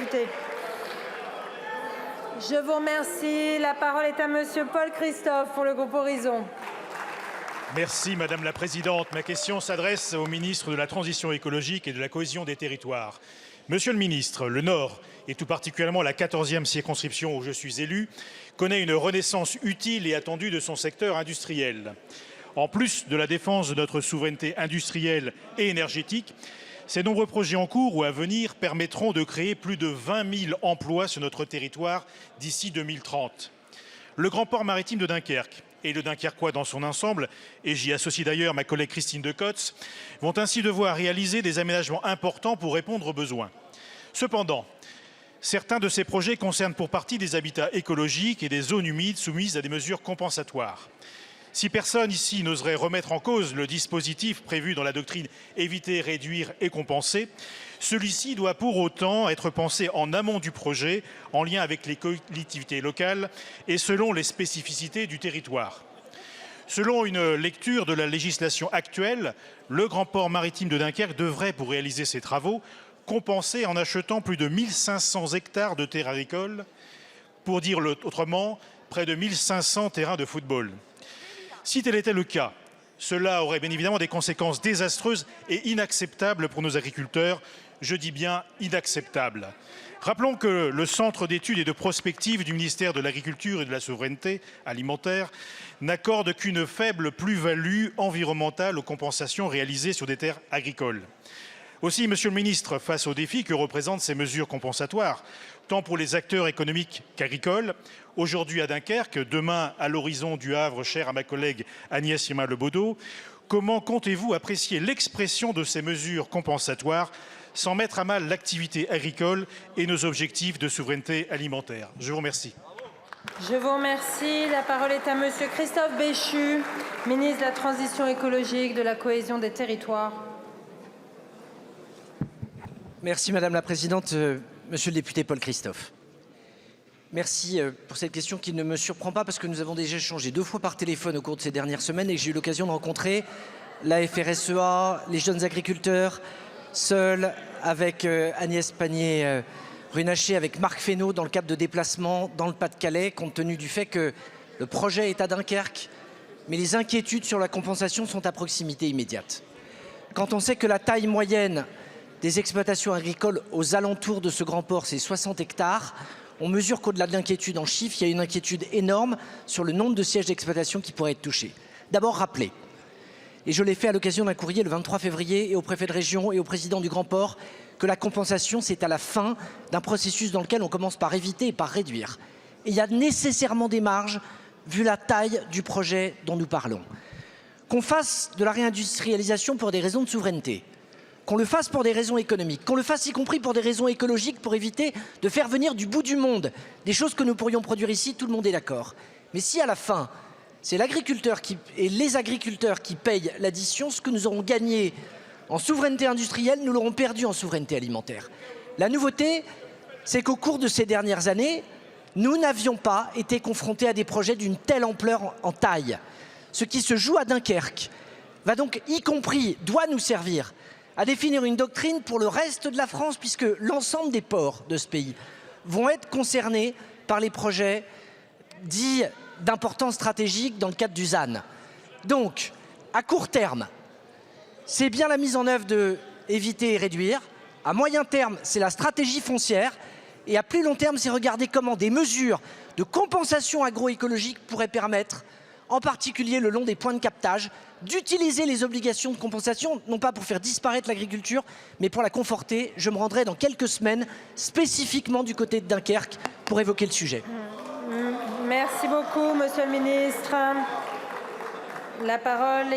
député. Je vous remercie. La parole est à Monsieur Paul Christophe pour le groupe Horizon. Merci Madame la Présidente. Ma question s'adresse au ministre de la Transition écologique et de la cohésion des territoires. Monsieur le ministre, le Nord, et tout particulièrement la 14e circonscription où je suis élu, connaît une renaissance utile et attendue de son secteur industriel. En plus de la défense de notre souveraineté industrielle et énergétique, ces nombreux projets en cours ou à venir permettront de créer plus de 20 000 emplois sur notre territoire d'ici 2030. Le grand port maritime de Dunkerque et le Dunkerquois dans son ensemble, et j'y associe d'ailleurs ma collègue Christine Decotz, vont ainsi devoir réaliser des aménagements importants pour répondre aux besoins. Cependant, certains de ces projets concernent pour partie des habitats écologiques et des zones humides soumises à des mesures compensatoires. Si personne ici n'oserait remettre en cause le dispositif prévu dans la doctrine éviter, réduire et compenser, celui-ci doit pour autant être pensé en amont du projet, en lien avec les collectivités locales et selon les spécificités du territoire. Selon une lecture de la législation actuelle, le grand port maritime de Dunkerque devrait, pour réaliser ses travaux, compenser en achetant plus de 1500 hectares de terres agricoles, pour dire autrement, près de 1500 terrains de football. Si tel était le cas, cela aurait bien évidemment des conséquences désastreuses et inacceptables pour nos agriculteurs. Je dis bien inacceptables. Rappelons que le Centre d'études et de prospective du ministère de l'Agriculture et de la Souveraineté alimentaire n'accorde qu'une faible plus-value environnementale aux compensations réalisées sur des terres agricoles. Aussi, Monsieur le Ministre, face aux défis que représentent ces mesures compensatoires, tant pour les acteurs économiques qu'agricoles, aujourd'hui à Dunkerque, demain à l'horizon du Havre, cher à ma collègue Agnès Firmin-Le-Bodo, comment comptez-vous apprécier l'expression de ces mesures compensatoires sans mettre à mal l'activité agricole et nos objectifs de souveraineté alimentaire? Je vous remercie. Je vous remercie. La parole est à Monsieur Christophe Béchu, ministre de la Transition écologique, de la cohésion des territoires. Merci Madame la Présidente, Monsieur le député Paul Christophe. Merci pour cette question qui ne me surprend pas parce que nous avons déjà échangé 2 fois par téléphone au cours de ces dernières semaines et j'ai eu l'occasion de rencontrer la FRSEA, les jeunes agriculteurs, seul avec Agnès Pannier-Runacher, avec Marc Fesneau dans le cadre de déplacements dans le Pas-de-Calais, compte tenu du fait que le projet est à Dunkerque, mais les inquiétudes sur la compensation sont à proximité immédiate. Quand on sait que la taille moyenne des exploitations agricoles aux alentours de ce grand port, c'est 60 hectares, on mesure qu'au-delà de l'inquiétude en chiffres, il y a une inquiétude énorme sur le nombre de sièges d'exploitation qui pourraient être touchés. D'abord rappeler, et je l'ai fait à l'occasion d'un courrier le 23 février et au préfet de région et au président du grand port, que la compensation c'est à la fin d'un processus dans lequel on commence par éviter et par réduire. Et il y a nécessairement des marges vu la taille du projet dont nous parlons. Qu'on fasse de la réindustrialisation pour des raisons de souveraineté, qu'on le fasse pour des raisons économiques, qu'on le fasse y compris pour des raisons écologiques pour éviter de faire venir du bout du monde des choses que nous pourrions produire ici, tout le monde est d'accord. Mais si à la fin, c'est l'agriculteur et les agriculteurs qui payent l'addition, ce que nous aurons gagné en souveraineté industrielle, nous l'aurons perdu en souveraineté alimentaire. La nouveauté, c'est qu'au cours de ces dernières années, nous n'avions pas été confrontés à des projets d'une telle ampleur en taille. Ce qui se joue à Dunkerque va donc, y compris, doit nous servir à définir une doctrine pour le reste de la France, puisque l'ensemble des ports de ce pays vont être concernés par les projets dits d'importance stratégique dans le cadre du ZAN. Donc, à court terme, c'est bien la mise en œuvre de éviter et réduire. À moyen terme, c'est la stratégie foncière. Et à plus long terme, c'est regarder comment des mesures de compensation agroécologique pourraient permettre, en particulier le long des points de captage, d'utiliser les obligations de compensation, non pas pour faire disparaître l'agriculture, mais pour la conforter. Je me rendrai dans quelques semaines spécifiquement du côté de Dunkerque pour évoquer le sujet. Merci beaucoup, Monsieur le Ministre. La parole est